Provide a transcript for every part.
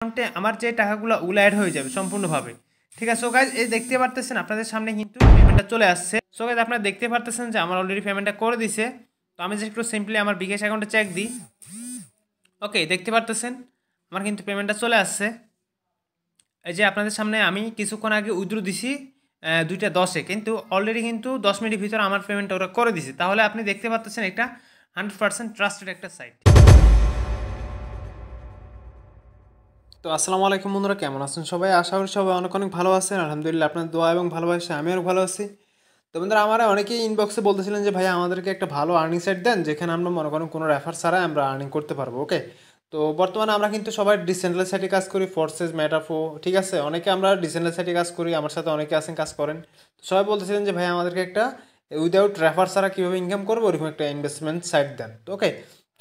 অ্যাকাউন্টে আমার যে টাকাগুলো ওগুলো অ্যাড হয়ে যাবে সম্পূর্ণভাবে। ঠিক আছে, সো গাইজ এই দেখতে পারতেছেন আপনাদের সামনে কিন্তু পেমেন্টটা চলে আসছে। সো গাইজ আপনারা দেখতে পারতেছেন যে আমার অলরেডি পেমেন্টটা করে দিছে। তো আমি জাস্ট একটু সিম্পলি আমার বিকাশ অ্যাকাউন্টে চেক দিই। ওকে, দেখতে পারতেছেন আমার কিন্তু পেমেন্টটা চলে আসছে। এই যে আপনাদের সামনে আমি কিছুক্ষণ আগে উইথড্র দিছি 2টা 10-এ, কিন্তু অলরেডি কিন্তু 10 মিনিটের ভিতরে আমার পেমেন্টটা ওরা করে দিছে। তাহলে আপনি দেখতে পাচ্ছেন এটা 100% ট্রাস্টেড একটা সাইট। তো আসসালামু আলাইকুম বন্ধুরা, কেমন আছেন সবাই? আশা করি সবাই অনেক অনেক ভালো আছেন। আলহামদুলিল্লাহ, আপনার দোয়া এবং ভালোবাসা আমিও ভালো আছি। তো বন্ধুরা, আমরা অনেকেই ইনবক্সে বলতেছিলেন যে ভাই আমাদেরকে একটা ভালো আর্নিং সাইট দেন যেখানে আমরা মনে করেন কোনো রেফার ছাড়াই আমরা আর্নিং করতে পারবো। ওকে, তো বর্তমানে আমরা কিন্তু সবাই ডিসেন্ট্রালাইজ সাইটে কাজ করি, ফোর্সেস, মেটাফো, ঠিক আছে, অনেকে আমরা ডিসেন্ট্রালাইজ সাইটে কাজ করি, আমার সাথে অনেকে আছেন কাজ করেন। তো সবাই বলতেছিলেন যে ভাই আমাদেরকে একটা উইদাউট রেফার ছাড়া কীভাবে ইনকাম করবো ওরকম একটা ইনভেস্টমেন্ট সাইট দেন। তো ওকে,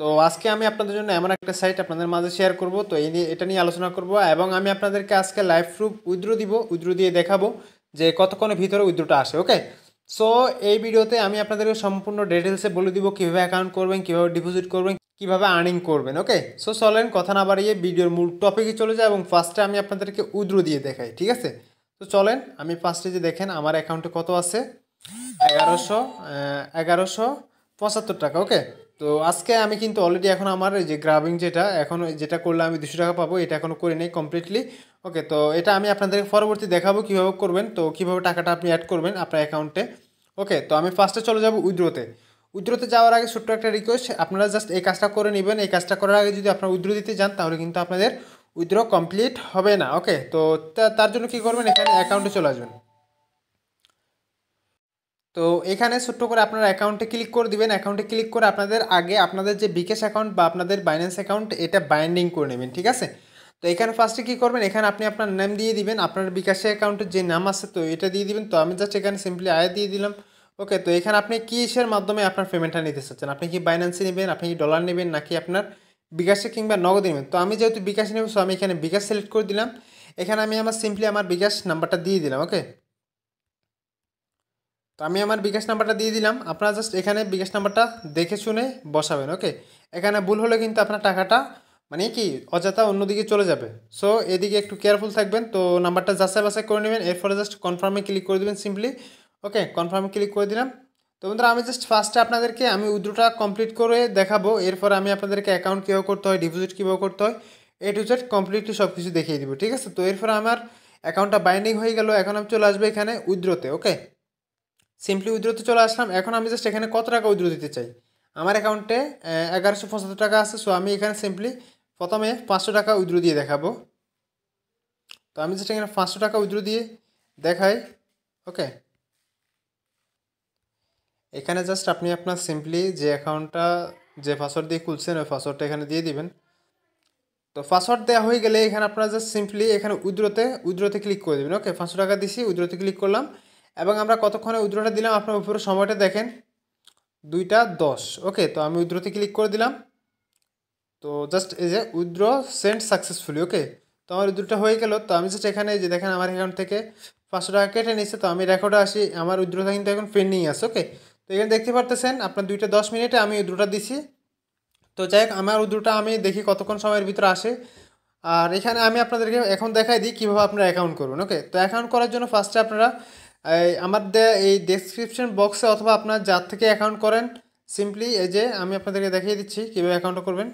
তো আজকে আমি আপনাদের জন্য এমন একটা সাইট আপনাদের মাঝে শেয়ার করব। তো এটা নিয়ে আলোচনা করব এবং আমি আপনাদেরকে আজকে লাইভ প্রুফ উইথড্র দিব, উইথড্র দিয়ে দেখাবো যে কতক্ষণের ভিতরে উইথড্রটা আসে। ওকে, সো এই ভিডিওতে আমি আপনাদেরকে সম্পূর্ণ ডিটেলসে বলে দিব কীভাবে অ্যাকাউন্ট করবেন, কীভাবে ডিপোজিট করবেন, কীভাবে আর্নিং করবেন। ওকে, সো চলেন কথা না বাড়িয়ে ভিডিওর মূল টপিকে চলে যায় এবং ফার্স্টে আমি আপনাদেরকে উইথড্র দিয়ে দেখাই। ঠিক আছে, তো চলেন আমি ফার্স্টে যে দেখেন আমার অ্যাকাউন্টে কত আছে, 1175 টাকা। ওকে, তো আজকে আমি কিন্তু অলরেডি এখন আমার এই যে গ্রাবিং যেটা করলে আমি 200 টাকা পাবো, এটা এখনও করে নেই কমপ্লিটলি। ওকে, তো এটা আমি আপনাদের পরবর্তী দেখাবো কীভাবে করবেন, তো কীভাবে টাকাটা আপনি অ্যাড করবেন আপনার অ্যাকাউন্টে। ওকে, তো আমি ফার্স্টে চলে যাব উইথড্রতে যাওয়ার আগে ছোট্ট একটা রিকোয়েস্ট, আপনারা জাস্ট এই কাজটা করে নেবেন। এই কাজটা করার আগে যদি আপনারা উইথড্র দিতে যান তাহলে কিন্তু আপনাদের উইথড্র কমপ্লিট হবে না। ওকে, তো তার জন্য কী করবেন, এখানে অ্যাকাউন্টে চলে আসবেন। তো এখানে ছোট্ট করে আপনার অ্যাকাউন্টে ক্লিক করে দিবেন। অ্যাকাউন্টে ক্লিক করে আপনাদের আগে আপনাদের যে বিকাশ অ্যাকাউন্ট বা আপনাদের বাইন্যান্স অ্যাকাউন্ট এটা বাইন্ডিং করে নেবেন। ঠিক আছে, তো এখানে ফার্স্টে কী করবেন, এখানে আপনি আপনার নাম দিয়ে দিবেন, আপনার বিকাশ অ্যাকাউন্টের যে নাম আছে তো এটা দিয়ে দিবেন। তো আমি জাস্ট এখানে সিম্পলি আয় দিয়ে দিলাম। ওকে, তো এখানে আপনি কিসের মাধ্যমে আপনার পেমেন্টটা নিতে চাচ্ছেন, আপনি কি বাইন্যান্সে নেবেন, আপনি কি ডলার নেবেন, নাকি আপনার বিকাশে কিংবা নগদে নেবেন। তো আমি যেহেতু বিকাশ নেব, সো আমি এখানে বিকাশ সিলেক্ট করে দিলাম। এখানে আমি সিম্পলি আমার বিকাশ নাম্বারটা দিয়ে দিলাম। ওকে, তো আমি আমার বিকাশ নাম্বারটা দিয়ে দিলাম। আপনারা জাস্ট এখানে বিকাশ নাম্বারটা দেখে শুনে বসাবেন। ওকে, এখানে ভুল হলে কিন্তু আপনার টাকাটা মানে কি অযথা অন্যদিকে চলে যাবে। সো এদিকে একটু কেয়ারফুল থাকবেন। তো নাম্বারটা যাচাই বাছাই করে নেবেন, এরপরে জাস্ট কনফার্মে ক্লিক করে দেবেন সিম্পলি। ওকে, কনফার্মে ক্লিক করে দিলাম। তো বন্ধুরা, আমি জাস্ট ফার্স্টে আপনাদেরকে আমি উইথড্রটা কমপ্লিট করে দেখাবো, এরপর আমি আপনাদেরকে অ্যাকাউন্ট কীভাবে করতে হয়, ডিপোজিট কীভাবে করতে হয়, এ টু জেড কমপ্লিটলি সব কিছু দেখিয়ে দিব। ঠিক আছে, তো এরপর আমার অ্যাকাউন্টটা বাইন্ডিং হয়ে গেল। এখন আমি চলে আসবো এখানে উইথড্রতে। ওকে, সিম্পলি উইথড্রতে চলে আসলাম। এখন আমি জাস্ট এখানে কত টাকা উইথড্র দিতে চাই, আমার অ্যাকাউন্টে 1175 টাকা আছে। সো আমি এখানে সিম্পলি প্রথমে 500 টাকা উইথড্র দিয়ে দেখাবো। তো আমি জাস্ট এখানে 500 টাকা উইথড্র দিয়ে দেখাই। ওকে, এখানে জাস্ট আপনি আপনার সিম্পলি যে অ্যাকাউন্টটা যে পাসওয়ার্ড দিয়ে খুলছেন ওই পাসওয়ার্ডটা এখানে দিয়ে দিবেন। তো পাসওয়ার্ড দেওয়া হয়ে গেলে এখানে আপনারা জাস্ট সিম্পলি এখানে উইথড্রতে ক্লিক করে দেবেন। ওকে, 500 টাকা দিছি, উইথড্রতে ক্লিক করলাম এবং আমরা কতক্ষণে উইথড্রটা দিলাম আপনার উপরে সময়টা দেখেন 2টা 10। ওকে, তো আমি উইথড্রতে ক্লিক করে দিলাম। তো জাস্ট এই যে উইথড্র সেন্ড সাকসেসফুলি। ওকে, তো আমার উইথড্রটা হয়ে গেল। তো আমি জাস্ট এখানে যে দেখেন আমার অ্যাকাউন্ট থেকে 500 টাকা কেটে নিচ্ছে। তো আমি রেকর্ডে আসি, আমার উইথড্রটা কিন্তু এখন পেন্ডিং আছে। ওকে, তো এখানে দেখতে পারতেছেন আপনার 2টা 10 মিনিটে আমি উইথড্রটা দিছি। তো যাই হোক, আমার উইথড্রটা আমি দেখি কতক্ষণ সময়ের ভিতরে আসে। আর এখানে আমি আপনাদেরকে এখন দেখাই দিই কীভাবে আপনারা অ্যাকাউন্ট করবেন। ওকে, তো অ্যাকাউন্ট করার জন্য ফার্স্টে আপনারা আমার এই ডেসক্রিপশন বক্সে অথবা আপনার যার থেকে অ্যাকাউন্ট করেন সিম্পলি এই যে আমি আপনাদেরকে দেখিয়ে দিচ্ছি কীভাবে অ্যাকাউন্টটা করবেন।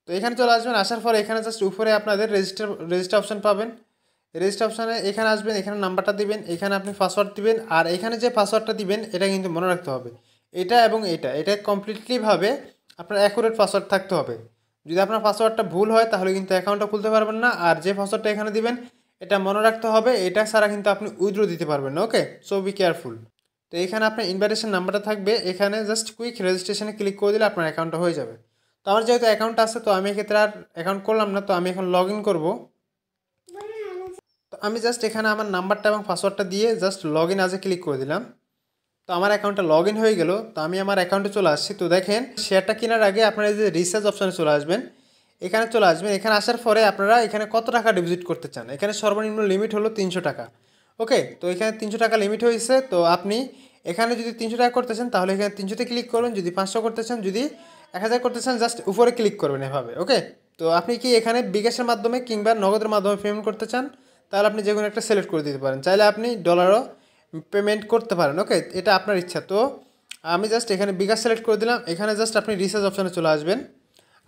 তো এখানে চলে আসবেন, আসার পর এখানে জাস্ট উপরে আপনাদের রেজিস্টার অপশান পাবেন। রেজিস্টার অপশানে এখানে আসবেন, এখানে নাম্বারটা দিবেন, এখানে আপনি পাসওয়ার্ড দিবেন। আর এখানে যে পাসওয়ার্ডটা দিবেন এটা কিন্তু মনে রাখতে হবে, এটা এবং এটা কমপ্লিটলিভাবে আপনার অ্যাকুরেট পাসওয়ার্ড থাকতে হবে। যদি আপনার পাসওয়ার্ডটা ভুল হয় তাহলে কিন্তু অ্যাকাউন্টটা খুলতে পারবেন না। আর যে পাসওয়ার্ডটা এখানে দিবেন এটা মনে রাখতে হবে, এটা ছাড়া কিন্তু আপনি উইথড্র দিতে পারবেন না। ওকে, সো বি কেয়ারফুল। তো এখানে আপনার ইনভাইটেশন নাম্বারটা থাকবে, এখানে জাস্ট কুইক রেজিস্ট্রেশনে ক্লিক করে দিলে আপনার অ্যাকাউন্টটা হয়ে যাবে। তো আমার যেহেতু অ্যাকাউন্ট আছে তো আমি এক্ষেত্রে আর অ্যাকাউন্ট করলাম না, তো আমি এখন লগ ইন করবো। তো আমি জাস্ট এখানে আমার নাম্বারটা এবং পাসওয়ার্ডটা দিয়ে জাস্ট লগ ইন আজে ক্লিক করে দিলাম। তো আমার অ্যাকাউন্টটা লগ ইন হয়ে গেল। তো আমি আমার অ্যাকাউন্টে চলে আসছি। তো দেখেন শেয়ারটা কেনার আগে আপনারা এই যে রিচার্জ অপশানে চলে আসবেন, এখানে চলে আসবেন। এখানে আসার পরে আপনারা এখানে কত টাকা ডিপোজিট করতে চান, এখানে সর্বনিম্ন লিমিট হলো 300 টাকা। ওকে, তো এখানে 300 টাকা লিমিট হয়েছে। তো আপনি এখানে যদি 300 টাকা করতেছেন তাহলে এখানে 300তে ক্লিক করবেন, যদি 500 করতে চান, যদি 1000 করতে চান জাস্ট উপরে ক্লিক করবেন এভাবে। ওকে, তো আপনি কি এখানে বিকাশের মাধ্যমে কিংবা নগদের মাধ্যমে পেমেন্ট করতে চান, তাহলে আপনি যে কোনো একটা সিলেক্ট করে দিতে পারেন। চাইলে আপনি ডলারও পেমেন্ট করতে পারেন। ওকে, এটা আপনার ইচ্ছা। তো আমি জাস্ট এখানে বিকাশ সিলেক্ট করে দিলাম। এখানে জাস্ট আপনি রিচার্জ অপশানে চলে আসবেন।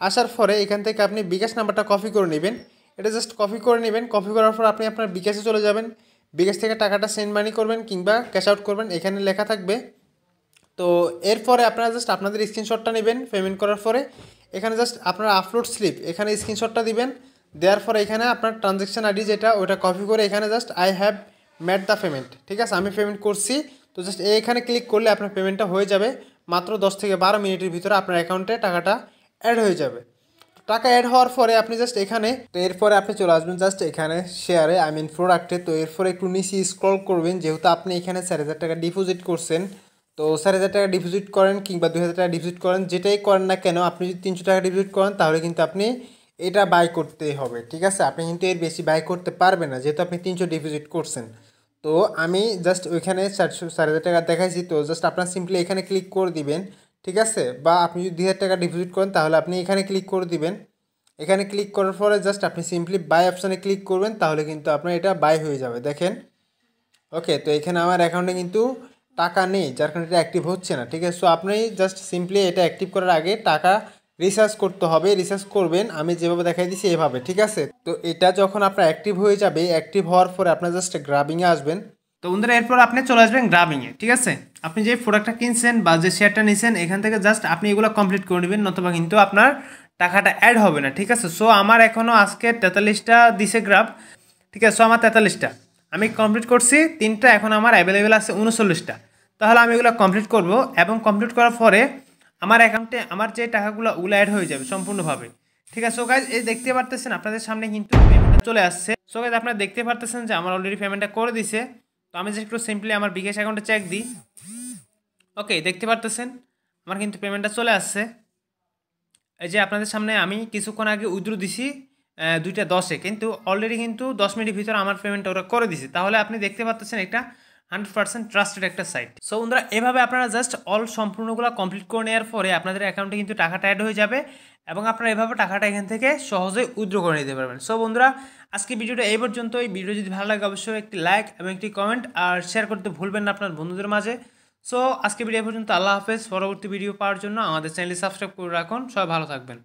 আসার পরে এখান থেকে আপনি বিকাশ নাম্বারটা কপি করে নেবেন। এটা জাস্ট কপি করে নেবেন। কপি করার পর আপনি আপনার বিকাশে চলে যাবেন। বিকাশ থেকে টাকাটা সেন্ড মানি করবেন কিংবা ক্যাশ আউট করবেন, এখানে লেখা থাকবে। তো এরপরে আপনারা জাস্ট আপনাদের স্ক্রিনশটটা নেবেন পেমেন্ট করার পরে। এখানে জাস্ট আপনারা আপলোড স্লিপ, এখানে স্ক্রিনশটটা দিবেন। দেওয়ার পরে এখানে আপনার ট্রানজ্যাকশন আইডি যেটা, ওটা কপি করে এখানে just I have made the payment, ঠিক আছে, আমি পেমেন্ট করছি। তো জাস্ট এখানে ক্লিক করলে আপনার পেমেন্টটা হয়ে যাবে। মাত্র 10 থেকে 12 মিনিটের ভিতরে আপনার অ্যাকাউন্টে টাকাটা অ্যাড হয়ে যাবে। টাকা অ্যাড হওয়ার পরে আপনি জাস্ট এখানে, তো এরপরে আপনি চলে আসবেন জাস্ট এখানে শেয়ারে, আই মিন প্রোডাক্টে। তো এরপরে একটু নিচে স্ক্রল করবেন, যেহেতু আপনি এখানে 4,000 টাকা ডিপোজিট করছেন। তো 4,000 টাকা ডিপোজিট করেন কিংবা 2,000 টাকা ডিপোজিট করেন, যেটাই করেন না কেন, আপনি যদি 300 টাকা ডিপোজিট করেন তাহলে কিন্তু আপনি এটা বাই করতেই হবে, ঠিক আছে। আপনি কিন্তু এর বেশি বাই করতে পারবেন না, যেহেতু আপনি 300 ডিপোজিট করছেন। তো আমি জাস্ট ওইখানে 4,000 টাকা দেখাইছি। তো জাস্ট আপনার সিম্পলি এখানে ক্লিক করে দিবেন, ঠিক আছে। বা আপনি যদি 2,000 টাকা ডিপোজিট করেন তাহলে আপনি এখানে ক্লিক করে দিবেন। এখানে ক্লিক করার পরে জাস্ট আপনি সিম্পলি বাই অপশানে ক্লিক করবেন, তাহলে কিন্তু আপনার এটা বাই হয়ে যাবে, দেখেন। ওকে, তো এখানে আমার অ্যাকাউন্টে কিন্তু টাকা নেই, যার কারণে এটা অ্যাক্টিভ হচ্ছে না, ঠিক আছে। সো আপনি জাস্ট সিম্পলি এটা অ্যাক্টিভ করার আগে টাকা রিচার্জ করতে হবে। রিচার্জ করবেন আমি যেভাবে দেখাই দিচ্ছি এভাবে, ঠিক আছে। তো এটা যখন আপনার অ্যাক্টিভ হয়ে যাবে, অ্যাক্টিভ হওয়ার পরে আপনার জাস্ট গ্রাবিংয়ে আসবেন। তো বন্ধুরা এরপর আপনি চলে আসবেন গ্রাবিংয়ে, ঠিক আছে। আপনি যে প্রোডাক্টটা কিনছেন বা যে শেয়ারটা নিয়েছেন, এখান থেকে জাস্ট আপনি এগুলো কমপ্লিট করে নেবেন, নতুবা কিন্তু আপনার টাকাটা অ্যাড হবে না, ঠিক আছে। সো আমার এখনও আজকে 43টা দিছে গ্রাফ, ঠিক আছে। সো আমার 43টা আমি কমপ্লিট করছি, 3টা এখন আমার অ্যাভেলেবেল আছে 39টা। তাহলে আমি এগুলো কমপ্লিট করব, এবং কমপ্লিট করার পরে আমার অ্যাকাউন্টে আমার যে টাকাগুলো ওগুলো অ্যাড হয়ে যাবে সম্পূর্ণভাবে, ঠিক আছে। সো গাইজ এই দেখতে পারতেছেন আপনাদের সামনে কিন্তু পেমেন্টটা চলে আসছে। সো গাইজ আপনারা দেখতে পারতেছেন যে আমার অলরেডি পেমেন্টটা করে দিছে। তো আমি যে একটু সিম্পলি আমার বিকাশ অ্যাকাউন্টে চেক দিই। ওকে, দেখতে পারতেছেন আমার কিন্তু পেমেন্টটা চলে আসছে। এই যে আপনাদের সামনে আমি কিছুক্ষণ আগে উইথড্র দিছি 2টা 10-এ, কিন্তু অলরেডি কিন্তু 10 মিনিটের ভিতরে আমার পেমেন্টটা ওরা করে দিছে। তাহলে আপনি দেখতে পাচ্ছেন এটা 100% ট্রাস্টেড একটা সাইট। সো বন্ধুরা এভাবে আপনারা জাস্ট অল সম্পূর্ণগুলো কমপ্লিট করে নেওয়ার পরে আপনাদের অ্যাকাউন্টে কিন্তু টাকাটা অ্যাড হয়ে যাবে, এবং আপনারা এভাবে টাকাটা এখান থেকে সহজেই উইথড্র করে নিতে পারবেন। সো বন্ধুরা আজকে ভিডিওটা এই পর্যন্ত। এই ভিডিও যদি ভালো লাগে অবশ্যই একটি লাইক এবং একটি কমেন্ট আর শেয়ার করতে ভুলবেন না আপনার বন্ধুদের মাঝে। সো আজকে ভিডিও পর্যন্ত, আল্লাহ হাফেজ। পরবর্তী ভিডিও পাওয়ার জন্য আমাদের চ্যানেলটি সাবস্ক্রাইব করে রাখুন। সবাই ভালো থাকবেন।